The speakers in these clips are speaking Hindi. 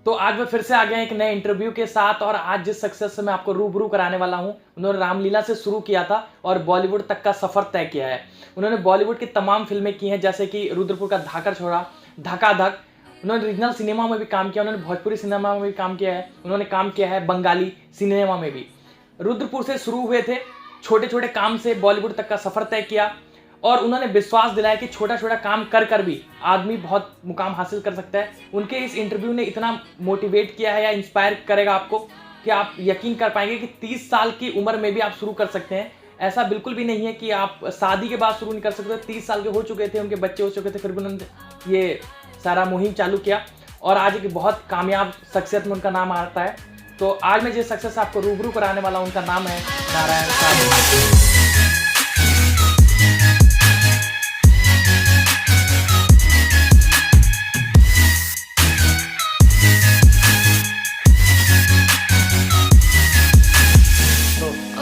तो आज मैं फिर से आ गया एक नए इंटरव्यू के साथ, और आज जिस सक्सेस से मैं आपको रूबरू कराने वाला हूं, उन्होंने रामलीला से शुरू किया था और बॉलीवुड तक का सफर तय किया है। उन्होंने बॉलीवुड की तमाम फिल्में की हैं, जैसे कि रुद्रपुर का धाकड़ छोड़ा, धकाधक। उन्होंने रीजनल सिनेमा में भी काम किया, उन्होंने भोजपुरी सिनेमा में भी काम किया है, उन्होंने काम किया है बंगाली सिनेमा में भी। रुद्रपुर से शुरू हुए थे, छोटे छोटे काम से बॉलीवुड तक का सफर तय किया, और उन्होंने विश्वास दिलाया कि छोटा छोटा काम कर कर भी आदमी बहुत मुकाम हासिल कर सकता है। उनके इस इंटरव्यू ने इतना मोटिवेट किया है या इंस्पायर करेगा आपको कि आप यकीन कर पाएंगे कि 30 साल की उम्र में भी आप शुरू कर सकते हैं। ऐसा बिल्कुल भी नहीं है कि आप शादी के बाद शुरू नहीं कर सकते। 30 साल के हो चुके थे, उनके बच्चे हो चुके थे, फिर भी उन्होंने ये सारा मुहिम चालू किया और आज एक बहुत कामयाब शख्सियत में उनका नाम आता है। तो आज मैं जिस सक्सेस आपको रूबरू कराने वाला हूं, उनका नाम है नारायण साहनी।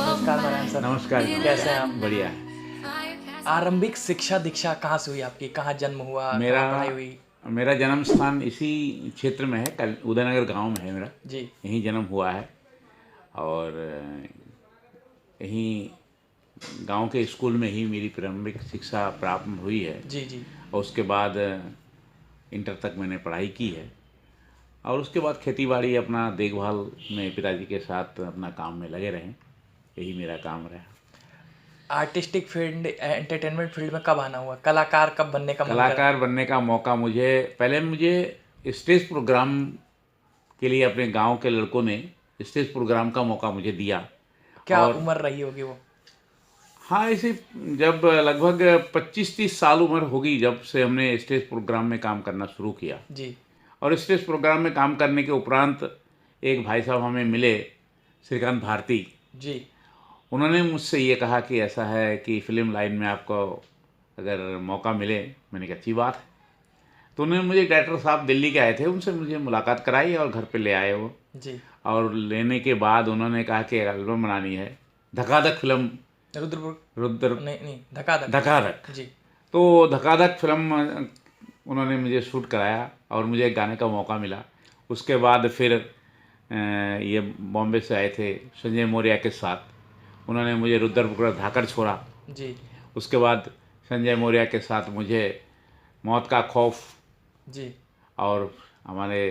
नमस्कार नारायण सर। नमस्कार। कैसे हैं आप? बढ़िया है। आरंभिक शिक्षा दीक्षा कहाँ से हुई आपकी? कहाँ जन्म हुआ? कहाँ पढ़ाई हुई? मेरा जन्म स्थान इसी क्षेत्र में है, उदयनगर गांव में है मेरा जी। यहीं जन्म हुआ है और यहीं गांव के स्कूल में ही मेरी प्रारंभिक शिक्षा प्राप्त हुई है। जी जी। और उसके बाद इंटर तक मैंने पढ़ाई की है और उसके बाद खेती बाड़ी अपना देखभाल में पिताजी के साथ अपना काम में लगे रहे। यही मेरा काम रहा। आर्टिस्टिक फील्ड, एंटरटेनमेंट फील्ड में कब आना हुआ? कलाकार कब बनने का मन करा? कलाकार बनने का मौका मुझे स्टेज प्रोग्राम के लिए अपने गांव के लड़कों ने स्टेज प्रोग्राम का मौका मुझे दिया। क्या और उम्र रही होगी वो? हाँ, ऐसे जब लगभग 25-30 साल उम्र होगी जब से हमने स्टेज प्रोग्राम में काम करना शुरू किया। जी और स्टेज प्रोग्राम में काम करने के उपरांत एक भाई साहब हमें मिले, श्रीकांत भारती जी। उन्होंने मुझसे ये कहा कि ऐसा है कि फिल्म लाइन में आपको अगर मौका मिले। मैंने कहा अच्छी बात है। तो उन्होंने मुझे डायरेक्टर साहब दिल्ली के आए थे, उनसे मुझे मुलाकात कराई और घर पे ले आए वो। जी। और लेने के बाद उन्होंने कहा कि एक एल्बम बनानी है, धकाधक फिल्म। रुद्र नहीं, धकाधक। धकाधक। जी। तो धकाधक फिल्म उन्होंने मुझे शूट कराया और मुझे एक गाने का मौका मिला। उसके बाद फिर ये बॉम्बे से आए थे संजय मौर्य के साथ, उन्होंने मुझे रुद्रपुर धाकड़ छोड़ा। जी उसके बाद संजय मौर्य के साथ मुझे मौत का खौफ। जी। और हमारे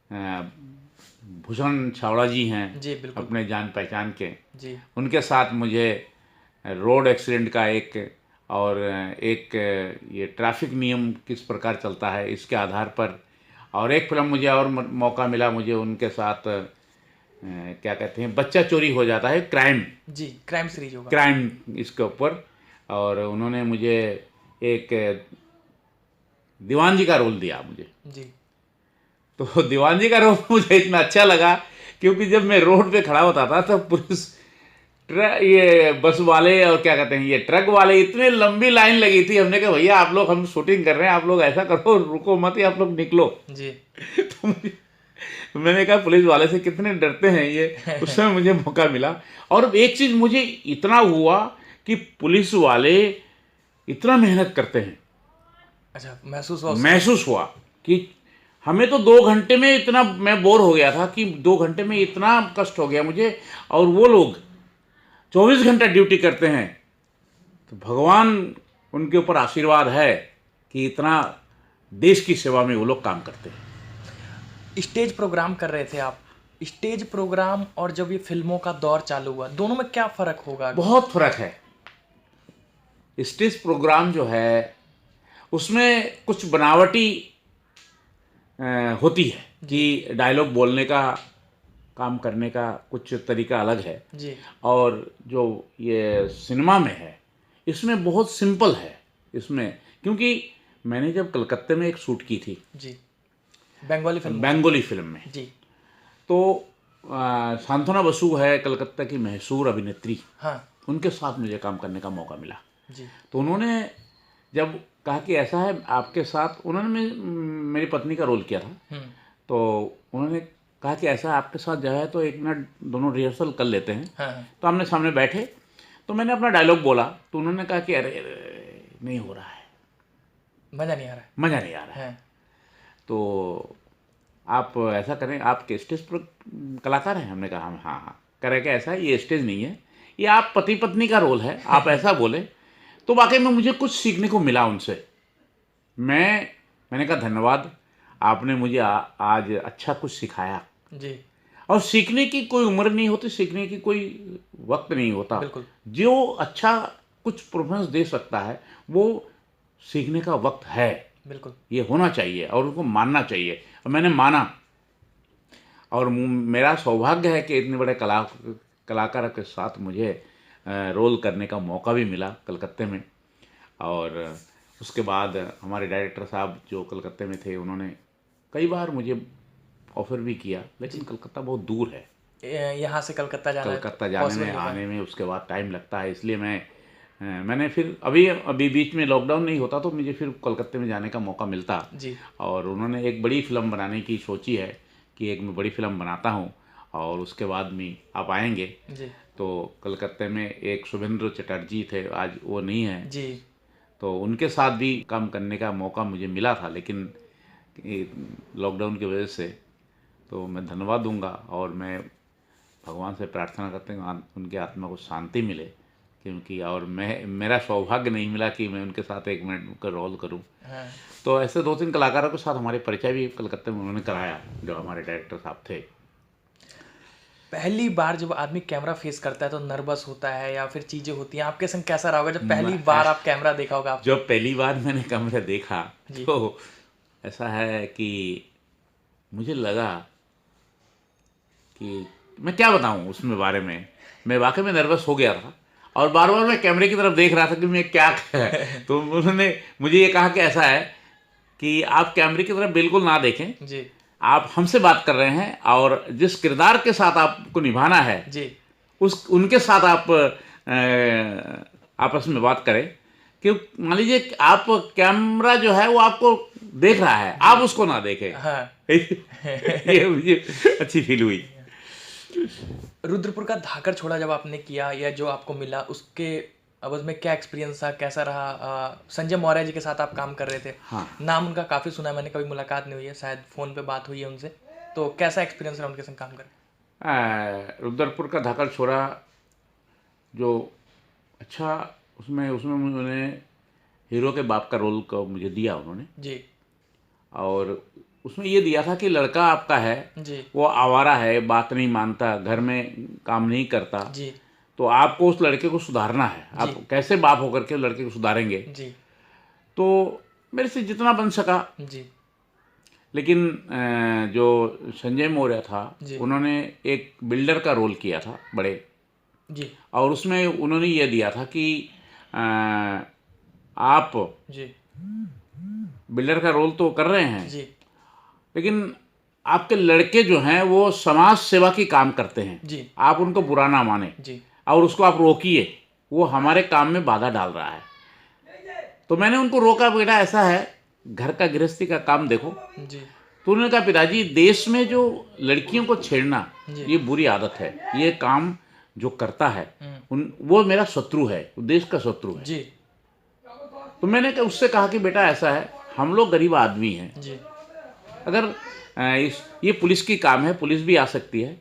भूषण छावड़ा जी हैं, जी बिल्कुल। अपने जान पहचान के, जी उनके साथ मुझे रोड एक्सीडेंट का एक ये ट्रैफिक नियम किस प्रकार चलता है इसके आधार पर, और एक फिल्म मुझे और मौका मिला मुझे उनके साथ क्या कहते हैं, बच्चा चोरी हो जाता है, क्राइम। जी, क्राइम सीरीज होगा। क्राइम इसके ऊपर, और उन्होंने मुझे एक दीवान जी का रोल दिया मुझे। जी। तो दीवान जी का रोल मुझे इतना अच्छा लगा क्योंकि जब मैं रोड पे खड़ा होता था तो पुलिस ये बस वाले और क्या कहते हैं ये ट्रक वाले, इतने लंबी लाइन लगी थी। हमने कहा भैया आप लोग, हम शूटिंग कर रहे हैं, आप लोग ऐसा करो, रुको मत, या आप लोग निकलो। जी। तो मैंने कहा पुलिस वाले से कितने डरते हैं ये। उस समय मुझे मौका मिला। और एक चीज़ मुझे इतना हुआ कि पुलिस वाले इतना मेहनत करते हैं। अच्छा, महसूस हुआ कि हमें तो 2 घंटे में इतना, मैं बोर हो गया था कि 2 घंटे में इतना कष्ट हो गया मुझे, और वो लोग 24 घंटा ड्यूटी करते हैं। तो भगवान उनके ऊपर आशीर्वाद है कि इतना देश की सेवा में वो लोग काम करते हैं। स्टेज प्रोग्राम कर रहे थे आप, स्टेज प्रोग्राम और जब ये फिल्मों का दौर चालू हुआ, दोनों में क्या फ़र्क होगा? बहुत फ़र्क है। स्टेज प्रोग्राम जो है उसमें कुछ बनावटी होती है कि डायलॉग बोलने का, काम करने का कुछ तरीका अलग है जी। और जो ये सिनेमा में है इसमें बहुत सिंपल है इसमें। क्योंकि मैंने जब कलकत्ते में एक शूट की थी जी, बंगाली फिल्म में जी, तो सांत्वना बसु है कलकत्ता की मशहूर अभिनेत्री। हाँ। उनके साथ मुझे काम करने का मौका मिला जी। तो उन्होंने जब कहा कि ऐसा है आपके साथ, उन्होंने मेरी पत्नी का रोल किया था, तो उन्होंने कहा कि ऐसा आपके साथ जो है तो 1 मिनट दोनों रिहर्सल कर लेते हैं। हाँ। तो हमने सामने बैठे, तो मैंने अपना डायलॉग बोला तो उन्होंने कहा कि अरे नहीं हो रहा है, मज़ा नहीं आ रहा है। मज़ा नहीं आ रहा है। हाँ। तो आप ऐसा करें, आप के स्टेज पर कलाकार हैं? हमने कहा हाँ हाँ। कह रहे कि ऐसा है, ये स्टेज नहीं है, ये आप पति पत्नी का रोल है, आप ऐसा बोले। तो वाकई में मुझे कुछ सीखने को मिला उनसे। मैंने कहा धन्यवाद, आपने मुझे आज अच्छा कुछ सिखाया। जी। और सीखने की कोई उम्र नहीं होती, सीखने की कोई वक्त नहीं होता। बिल्कुल। जो अच्छा कुछ परफॉर्मेंस दे सकता है वो सीखने का वक्त है, बिल्कुल। ये होना चाहिए और उनको मानना चाहिए। और मैंने माना, और मेरा सौभाग्य है कि इतने बड़े कलाकार के साथ मुझे रोल करने का मौका भी मिला कलकत्ते में। और उसके बाद हमारे डायरेक्टर साहब जो कलकत्ते में थे, उन्होंने कई बार मुझे ऑफ़र भी किया, लेकिन कलकत्ता बहुत दूर है। यहाँ से कलकत्ता जाना जाने possible में, नहीं था। आने में उसके बाद टाइम लगता है, इसलिए मैंने फिर अभी बीच में लॉकडाउन नहीं होता तो मुझे फिर कलकत्ते में जाने का मौका मिलता। जी। और उन्होंने एक बड़ी फिल्म बनाने की सोची है कि एक मैं बड़ी फिल्म बनाता हूँ और उसके बाद में आप आएंगे। जी। तो कलकत्ते में एक शुभेंद्र चटर्जी थे, आज वो नहीं है, जी। तो उनके साथ भी काम करने का मौका मुझे मिला था, लेकिन लॉकडाउन की वजह से। तो मैं धन्यवाद दूंगा और मैं भगवान से प्रार्थना करते हैं उनके आत्मा को शांति मिले, क्योंकि और मेरा सौभाग्य नहीं मिला कि मैं उनके साथ 1 मिनट का रोल करूं। हाँ। तो ऐसे 2-3 कलाकारों के साथ हमारे परिचय भी कलकत्ते में उन्होंने कराया, जो हमारे डायरेक्टर साहब थे। पहली बार जब आदमी कैमरा फेस करता है तो नर्वस होता है या फिर चीजें होती हैं, आपके संग कैसा रहा होगा जब पहली बार आप कैमरा देखा होगा आप? जब पहली बार मैंने कैमरा देखा जी। तो ऐसा है कि मुझे लगा कि मैं क्या बताऊं उसमें बारे में। मैं वाकई में नर्वस हो गया था और बार बार मैं कैमरे की तरफ देख रहा था कि मैं क्या तो उन्होंने मुझे ये कहा कि ऐसा है कि आप कैमरे की तरफ बिल्कुल ना देखें, जी। आप हमसे बात कर रहे हैं और जिस किरदार के साथ आपको निभाना है जी। उनके साथ आप आपस में बात करें। कि मान लीजिए कि आप कैमरा जो है वो आपको देख रहा है, आप उसको ना देखें। हाँ। ये मुझे अच्छी फील हुई। रुद्रपुर का धाकड़ छोड़ा जब आपने किया या जो आपको मिला, उसके अवध में क्या एक्सपीरियंस था, कैसा रहा? संजय मौर्य जी के साथ आप काम कर रहे थे। हाँ। नाम उनका काफ़ी सुना है मैंने, कभी मुलाकात नहीं हुई है, शायद फ़ोन पे बात हुई है उनसे। तो कैसा एक्सपीरियंस रहा उनके संग काम कर? रुद्रपुर का धाकड़ छोड़ा जो अच्छा, उसमें उन्होंने हीरो के बाप का रोल को मुझे दिया उन्होंने। जी। और उसमें ये दिया था कि लड़का आपका है जी। वो आवारा है, बात नहीं मानता, घर में काम नहीं करता। जी। तो आपको उस लड़के को सुधारना है। आप कैसे बाप होकर के लड़के को सुधारेंगे? जी। तो मेरे से जितना बन सका। जी। लेकिन जो संजय मौर्य था जी। उन्होंने एक बिल्डर का रोल किया था बड़े। जी। और उसमें उन्होंने ये दिया था कि आप जी। बिल्डर का रोल तो कर रहे हैं, जी। लेकिन आपके लड़के जो हैं वो समाज सेवा की काम करते हैं। जी। आप उनको बुरा ना माने जी। और उसको आप रोकिए, वो हमारे काम में बाधा डाल रहा है। तो मैंने उनको रोका, बेटा ऐसा है, घर का गृहस्थी का काम देखो। जी। तो उन्होंने कहा पिताजी, देश में जो लड़कियों को छेड़ना जी। ये बुरी आदत है, ये काम जो करता है वो मेरा शत्रु है, वो देश का शत्रु है। जी। तो मैंने उससे कहा कि बेटा ऐसा है, हम लोग गरीब आदमी हैं। जी। अगर ये पुलिस की काम है, पुलिस भी आ सकती है,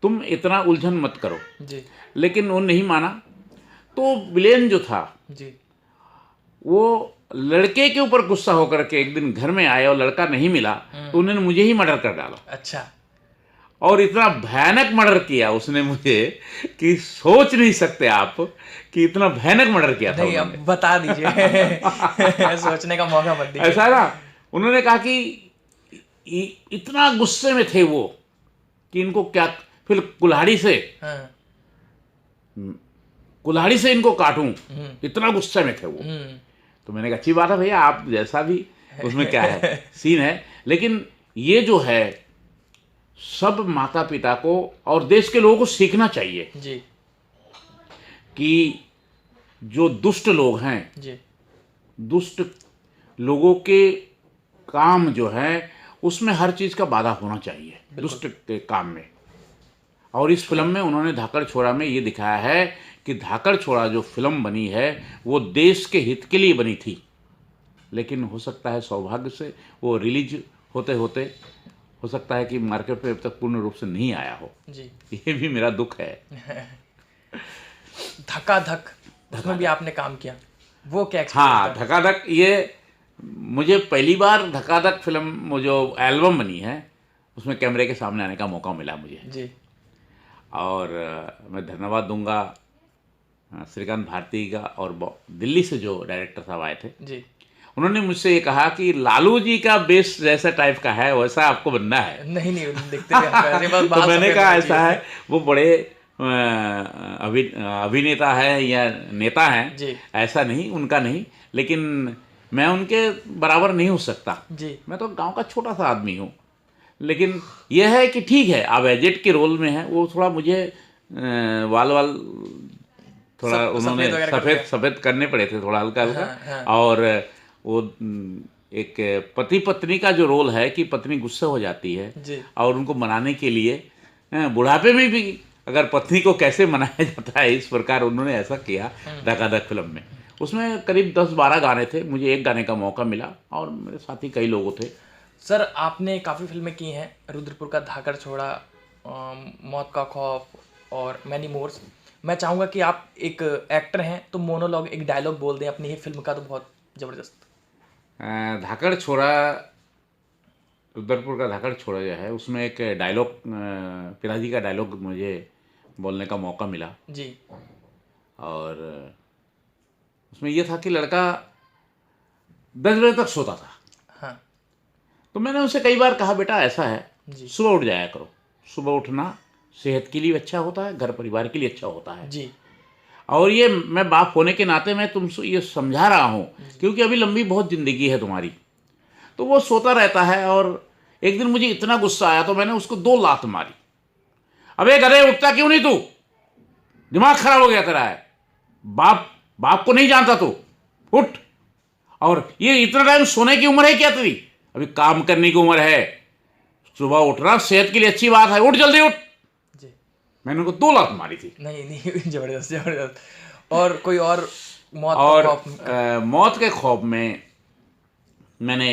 तुम इतना उलझन मत करो। जी। लेकिन वो नहीं माना। तो विलेन जो था जी। वो लड़के के ऊपर गुस्सा होकर के एक दिन घर में आया और लड़का नहीं मिला तो उन्होंने मुझे ही मर्डर कर डाला। अच्छा। और इतना भयानक मर्डर किया उसने मुझे कि सोच नहीं सकते आप कि इतना भयानक मर्डर किया था। नहीं, अब बता दीजिए। सोचने का मौका मत दीजिए। ऐसा ना, उन्होंने कहा कि इतना गुस्से में थे वो कि इनको क्या, फिर कुल्हाड़ी से इनको काटूं, इतना गुस्से में थे वो। तो मैंने कहा अच्छी बात है भैया, आप जैसा भी, उसमें क्या है सीन है। लेकिन ये जो है सब माता पिता को और देश के लोगों को सीखना चाहिए जी। कि जो दुष्ट लोग हैं जी। दुष्ट लोगों के काम जो है उसमें हर चीज़ का बाधा होना चाहिए, दुष्ट के काम में। और इस फिल्म में उन्होंने धाकड़ छोड़ा में ये दिखाया है कि धाकड़ छोड़ा जो फिल्म बनी है वो देश के हित के लिए बनी थी, लेकिन हो सकता है सौभाग्य से वो रिलीज होते होते हो सकता है कि मार्केट पे अब तक पूर्ण रूप से नहीं आया हो। जी। ये भी मेरा दुख है। धका धक, उसमें भी आपने काम किया, वो क्या एक्सपीरियंस हाँ, था? धका धक, ये मुझे पहली बार धका धक फिल्म, वो जो एल्बम बनी है, उसमें कैमरे के सामने आने का मौका मिला मुझे। जी। और मैं धन्यवाद दूंगा श्रीकांत भारती का, और दिल्ली से जो डायरेक्टर साहब आए थे, जी। उन्होंने मुझसे ये कहा कि लालू जी का बेस जैसा टाइप का है वैसा आपको बनना है। नहीं नहीं, दिखते भी हैं, बस तो बाल मैंने सफेद कहा होने ऐसा चाहिए। है, वो बड़े अभिनेता है या नेता हैं, जी। ऐसा नहीं, उनका नहीं, लेकिन मैं उनके बराबर नहीं हो सकता। जी। मैं तो गांव का छोटा सा आदमी हूँ। लेकिन यह है कि ठीक है, आप एजेट के रोल में हैं, वो थोड़ा मुझे वाल वाल थोड़ा उन्होंने सफेद वगैरह कर सफ़ेद दिया। सफ़ेद करने पड़े थे, थोड़ा हल्का हल्का। हाँ, हाँ। और वो एक पति पत्नी का जो रोल है कि पत्नी गुस्से हो जाती है जी। और उनको मनाने के लिए, बुढ़ापे में भी अगर पत्नी को कैसे मनाया जाता है, इस प्रकार उन्होंने ऐसा किया धकाधक फिल्म में। उसमें करीब 10-12 गाने थे, मुझे एक गाने का मौका मिला और मेरे साथी कई लोग थे। सर, आपने काफ़ी फिल्में की हैं, रुद्रपुर का धाकड़ छोड़ा, मौत का खौफ और मैनी मोर्स। मैं चाहूँगा कि आप एक एक्टर हैं तो मोनोलॉग, एक डायलॉग बोल दें अपनी ही फिल्म का, तो बहुत ज़बरदस्त। धाकड़ छोड़ा, रुद्रपुर का धाकड़ छोड़ा जो है, उसमें एक डायलॉग, पिताजी का डायलॉग मुझे बोलने का मौका मिला। जी। और उसमें यह था कि लड़का 10 बजे तक सोता था। हाँ। तो मैंने उसे कई बार कहा, बेटा ऐसा है, जी। सुबह उठ जाया करो। सुबह उठना सेहत के लिए अच्छा होता है, घर परिवार के लिए अच्छा होता है। जी। और ये मैं बाप होने के नाते मैं तुमसे ये समझा रहा हूँ, क्योंकि अभी लंबी बहुत ज़िंदगी है तुम्हारी। तो वो सोता रहता है, और एक दिन मुझे इतना गुस्सा आया तो मैंने उसको 2 लात मारी। अबे गधे, उठता क्यों नहीं तू? दिमाग खराब हो गया तेरा है? बाप को नहीं जानता तू? उठ। और ये इतना टाइम सोने की उम्र है क्या तेरी? अभी काम करने की उम्र है। सुबह उठना सेहत के लिए अच्छी बात है, उठ जल्दी उठ। जी। मैंने उनको 2 लात मारी थी। नहीं नहीं, ज़बरदस्त ज़बरदस्त। और कोई और मौत और का खौफ? मौत के खौफ में मैंने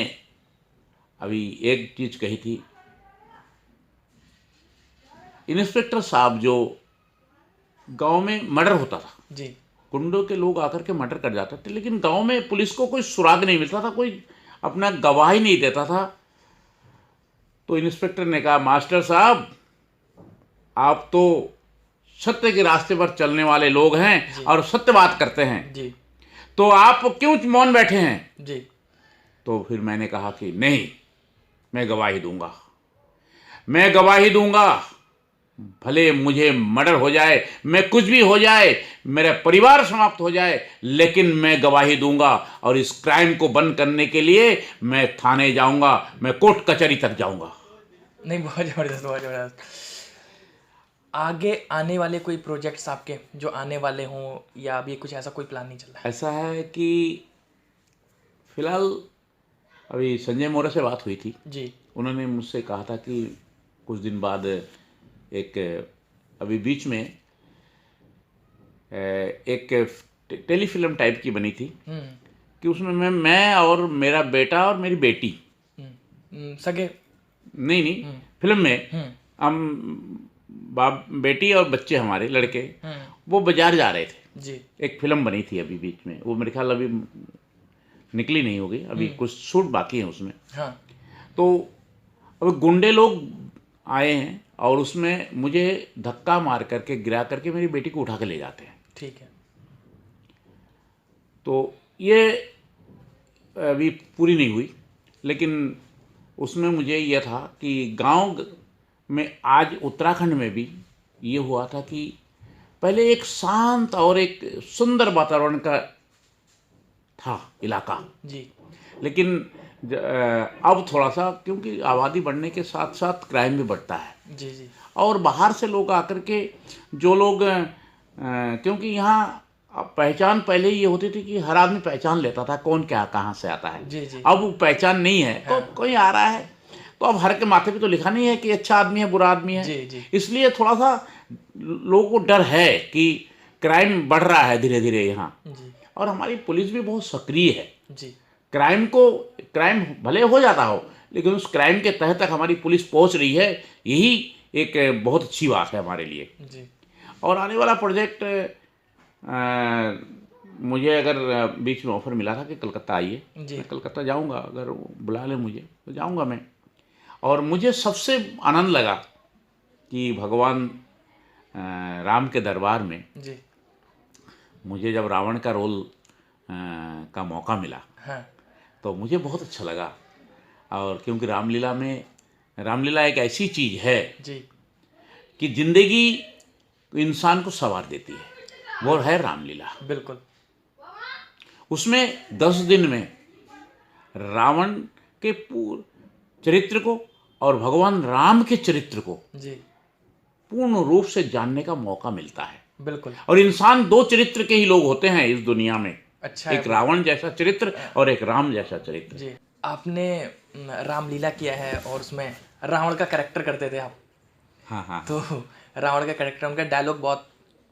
अभी एक चीज कही थी। इंस्पेक्टर साहब जो गांव में मर्डर होता था, जी। गुंडों के लोग आकर के मर्डर कर जाते थे, लेकिन गांव में पुलिस को कोई सुराग नहीं मिलता था, कोई अपना गवाही नहीं देता था। तो इंस्पेक्टर ने कहा, मास्टर साहब, आप तो सत्य के रास्ते पर चलने वाले लोग हैं और सत्य बात करते हैं, जी। तो आप क्यों मौन बैठे हैं? जी। तो फिर मैंने कहा कि नहीं, मैं गवाही दूंगा, मैं गवाही दूंगा, भले मुझे मर्डर हो जाए, मैं कुछ भी हो जाए, मेरा परिवार समाप्त हो जाए, लेकिन मैं गवाही दूंगा। और इस क्राइम को बंद करने के लिए मैं थाने जाऊंगा, मैं कोर्ट कचहरी तक जाऊंगा। नहीं, बहुत ज़बरदस्त बहुत ज़बरदस्त। आगे आने वाले कोई प्रोजेक्ट्स आपके जो आने वाले हों, या अभी कुछ ऐसा कोई प्लान नहीं चल रहा है? ऐसा है कि फिलहाल अभी संजय मौर्य से बात हुई थी। जी। उन्होंने मुझसे कहा था कि कुछ दिन बाद एक, अभी बीच में एक टेलीफिल्म टाइप की बनी थी कि उसमें मैं और मेरा बेटा और मेरी बेटी, सगे? नहीं, फिल्म में हम बाप बेटी और बच्चे, हमारे लड़के, वो बाजार जा रहे थे। जी। एक फिल्म बनी थी अभी बीच में, वो मेरे ख्याल अभी निकली नहीं होगी, अभी कुछ शूट बाकी है उसमें। हाँ। तो अब गुंडे लोग आए हैं और उसमें मुझे धक्का मार करके, गिरा करके मेरी बेटी को उठा के ले जाते हैं। ठीक है। तो ये अभी पूरी नहीं हुई, लेकिन उसमें मुझे यह था कि गांव में, आज उत्तराखंड में भी ये हुआ था कि पहले एक शांत और एक सुंदर वातावरण का था इलाका, जी। लेकिन अब थोड़ा सा, क्योंकि आबादी बढ़ने के साथ साथ क्राइम भी बढ़ता है। जी। जी। और बाहर से लोग आकर के, जो लोग, क्योंकि यहाँ पहचान पहले ये होती थी कि हर आदमी पहचान लेता था कौन क्या कहाँ से आता है। जी। जी। अब वो पहचान नहीं है। तो कोई आ रहा है तो अब हर के माथे पे तो लिखा नहीं है कि अच्छा आदमी है, बुरा आदमी है। जी। जी। इसलिए थोड़ा सा लोगों को डर है कि क्राइम बढ़ रहा है धीरे धीरे यहाँ। जी। और हमारी पुलिस भी बहुत सक्रिय है। जी। क्राइम भले हो जाता हो, लेकिन उस क्राइम के तह तक हमारी पुलिस पहुंच रही है, यही एक बहुत अच्छी बात है हमारे लिए। जी। और आने वाला प्रोजेक्ट, मुझे अगर बीच में ऑफ़र मिला था कि कलकत्ता आइए, जी। मैं कलकत्ता जाऊंगा, अगर वो बुला ले मुझे तो जाऊंगा मैं। और मुझे सबसे आनंद लगा कि भगवान राम के दरबार में जी। मुझे जब रावण का रोल का मौका मिला, हाँ। तो मुझे बहुत अच्छा लगा। और क्योंकि रामलीला एक ऐसी चीज़ है जी। कि ज़िंदगी इंसान को संवार देती है, वो है रामलीला। बिल्कुल। उसमें 10 दिन में रावण के पूर्ण चरित्र को और भगवान राम के चरित्र को जी। पूर्ण रूप से जानने का मौका मिलता है। बिल्कुल। और इंसान 2 चरित्र के ही लोग होते हैं इस दुनिया में, अच्छा एक रावण जैसा चरित्र और एक राम जैसा चरित्र। जी। आपने रामलीला किया है और उसमें रावण का कैरेक्टर करते थे आप। हाँ हाँ। तो रावण का कैरेक्टर, उनका डायलॉग बहुत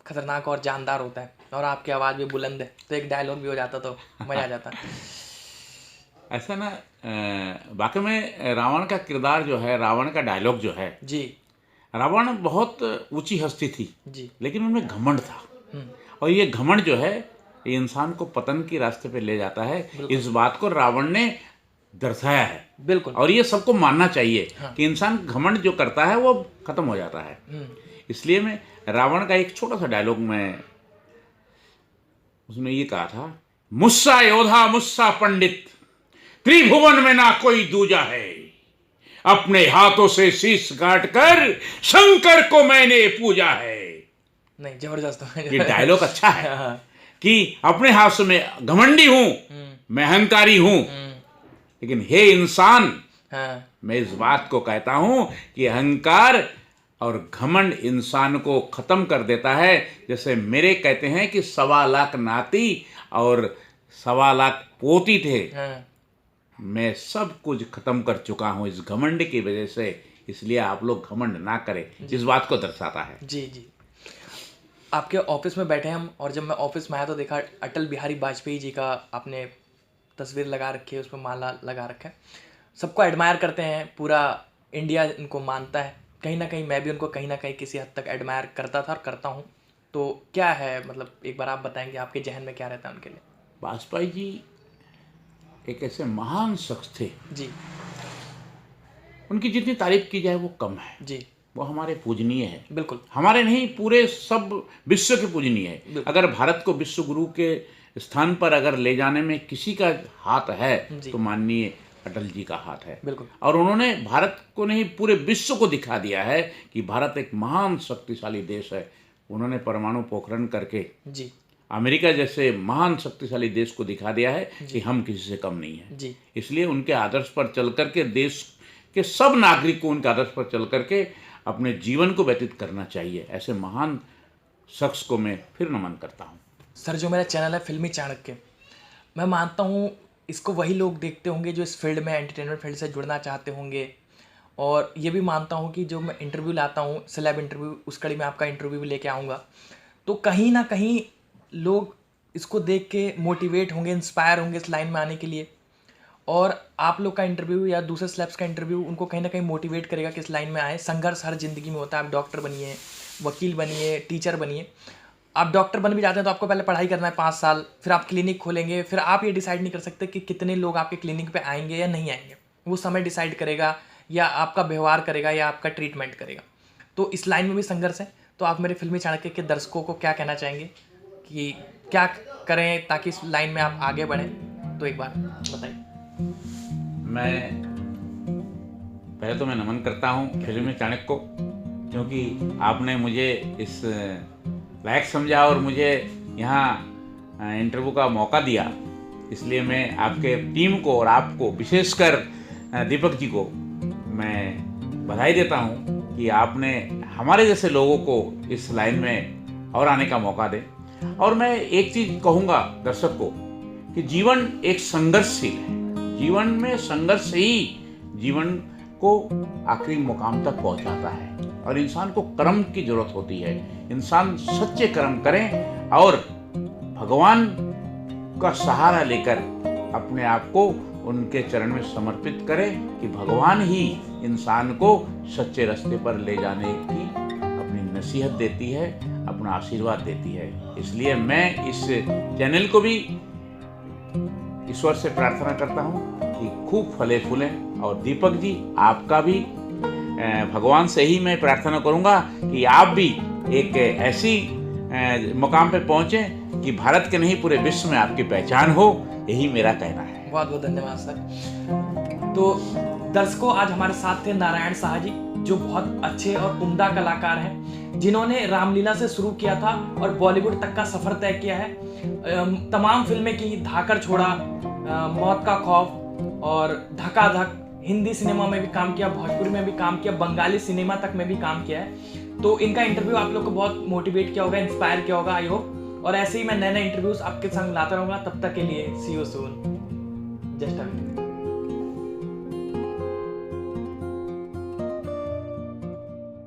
खतरनाक और जानदार होता है और आपकी आवाज़ भी बुलंद है, तो एक डायलॉग भी हो जाता तो मज़ा आ जाता। ऐसा ना, वाकई में रावण का किरदार जो है, रावण का डायलॉग जो है, जी। रावण बहुत ऊंची हस्ती थी, जी। लेकिन उनमें घमंड था। और ये घमंड जो है, ये इंसान को पतन के रास्ते पे ले जाता है। इस बात को रावण ने दर्शाया है। बिल्कुल। और ये सबको मानना चाहिए। हाँ। कि इंसान घमंड जो करता है वो खत्म हो जाता है। इसलिए मैं रावण का एक छोटा सा डायलॉग में, उसने ये कहा था, मुस्सा योधा मुस्सा पंडित, त्रिभुवन में ना कोई दूजा है, अपने हाथों से शीश काट कर शंकर को मैंने पूजा है। नहीं, जबरदस्त। ये डायलॉग अच्छा है हाँ। कि अपने हाथ में घमंडी हूं, मैं अहंकारी हूं, लेकिन हे इंसान, हाँ। मैं इस बात को कहता हूं कि अहंकार और घमंड इंसान को खत्म कर देता है। जैसे मेरे कहते हैं कि 1.25 लाख नाती और 1.25 लाख पोती थे, हाँ। मैं सब कुछ खत्म कर चुका हूं इस घमंड की वजह से। इसलिए आप लोग घमंड ना करें, इस बात को दर्शाता है। जी। जी। आपके ऑफिस में बैठे हम, और जब मैं ऑफिस में आया तो देखा अटल बिहारी वाजपेयी जी का आपने तस्वीर लगा रखी है, उस पर माला लगा रखा है। सबको एडमायर करते हैं, पूरा इंडिया इनको मानता है। कहीं ना कहीं मैं भी उनको कहीं ना कहीं किसी हद तक एडमायर करता था और करता हूँ। तो क्या है, मतलब एक बार आप बताएंगे आपके जहन में क्या रहता है उनके लिए? वाजपेयी जी एक ऐसे महान शख्स थे, जी। उनकी जितनी तारीफ की जाए वो कम है। जी। वो हमारे पूजनीय है। बिल्कुल। हमारे नहीं, पूरे सब विश्व के पूजनीय है। अगर भारत को विश्व गुरु के स्थान पर अगर ले जाने में किसी का हाथ है तो माननीय अटल जी का हाथ है। बिल्कुल। और उन्होंने भारत को नहीं, पूरे विश्व को दिखा दिया है कि भारत एक महान शक्तिशाली देश है। उन्होंने परमाणु पोखरण करके जी। अमेरिका जैसे महान शक्तिशाली देश को दिखा दिया है कि हम किसी से कम नहीं है। जी। इसलिए उनके आदर्श पर चल करके देश के सब नागरिक को उनके आदर्श पर चल करके अपने जीवन को व्यतीत करना चाहिए। ऐसे महान शख्स को मैं फिर नमन करता हूँ। सर, जो मेरा चैनल है फिल्मी चाणक्य, मैं मानता हूँ इसको वही लोग देखते होंगे जो इस फील्ड में, एंटरटेनमेंट फील्ड से जुड़ना चाहते होंगे। और ये भी मानता हूँ कि जो मैं इंटरव्यू लाता हूँ, सेलेब इंटरव्यू, उस कड़ी में आपका इंटरव्यू भी लेके आऊँगा, तो कहीं ना कहीं लोग इसको देख के मोटिवेट होंगे, इंस्पायर होंगे इस लाइन में आने के लिए। और आप लोग का इंटरव्यू या दूसरे स्लैब्स का इंटरव्यू उनको कहीं ना कहीं मोटिवेट करेगा कि इस लाइन में आए। संघर्ष हर जिंदगी में होता है। आप डॉक्टर बनिए, वकील बनिए, टीचर बनिए। आप डॉक्टर बन भी जाते हैं तो आपको पहले पढ़ाई करना है 5 साल, फिर आप क्लिनिक खोलेंगे, फिर आप ये डिसाइड नहीं कर सकते कि कितने लोग आपके क्लिनिक पे आएंगे या नहीं आएंगे। वो समय डिसाइड करेगा, या आपका व्यवहार करेगा, या आपका ट्रीटमेंट करेगा। तो इस लाइन में भी संघर्ष है। तो आप मेरे फिल्मी चाणक्य के दर्शकों को क्या कहना चाहेंगे कि क्या करें ताकि इस लाइन में आप आगे बढ़ें? तो एक बार बताइए। मैं पहले तो मैं नमन करता हूँ फिल्मी चाणक्य को, क्योंकि आपने मुझे इस लायक समझा और मुझे यहाँ इंटरव्यू का मौका दिया। इसलिए मैं आपके टीम को और आपको, विशेषकर दीपक जी को मैं बधाई देता हूँ कि आपने हमारे जैसे लोगों को इस लाइन में और आने का मौका दे। और मैं एक चीज़ कहूँगा दर्शक को कि जीवन एक संघर्षशील है। जीवन में संघर्ष ही जीवन को आखिरी मुकाम तक पहुँचाता है। और इंसान को कर्म की जरूरत होती है। इंसान सच्चे कर्म करें और भगवान का सहारा लेकर अपने आप को उनके चरण में समर्पित करें कि भगवान ही इंसान को सच्चे रास्ते पर ले जाने की अपनी नसीहत देती है, अपना आशीर्वाद देती है। इसलिए मैं इस चैनल को भी ईश्वर से प्रार्थना करता हूँ कि खूब फले फूलें। और दीपक जी, आपका भी भगवान से ही मैं प्रार्थना करूँगा कि आप भी एक ऐसी मुकाम पे पहुँचें कि भारत के नहीं पूरे विश्व में आपकी पहचान हो। यही मेरा कहना है। बहुत बहुत धन्यवाद सर। तो दर्शकों, आज हमारे साथ थे नारायण साहा जी, जो बहुत अच्छे और उम्दा कलाकार हैं, जिन्होंने रामलीला से शुरू किया था और बॉलीवुड तक का सफर तय किया है। तमाम फिल्में की, धाकड़ छोड़ा, मौत का खौफ और धका धक, हिंदी सिनेमा में भी काम किया, भोजपुरी में भी काम किया, बंगाली सिनेमा तक में भी काम किया है। तो इनका इंटरव्यू आप लोग को बहुत मोटिवेट किया होगा, इंस्पायर किया होगा, आई होप। और ऐसे ही मैं नए नए इंटरव्यूज आपके संग लाता रहूंगा। तब तक के लिए सी यू सून। जस्ट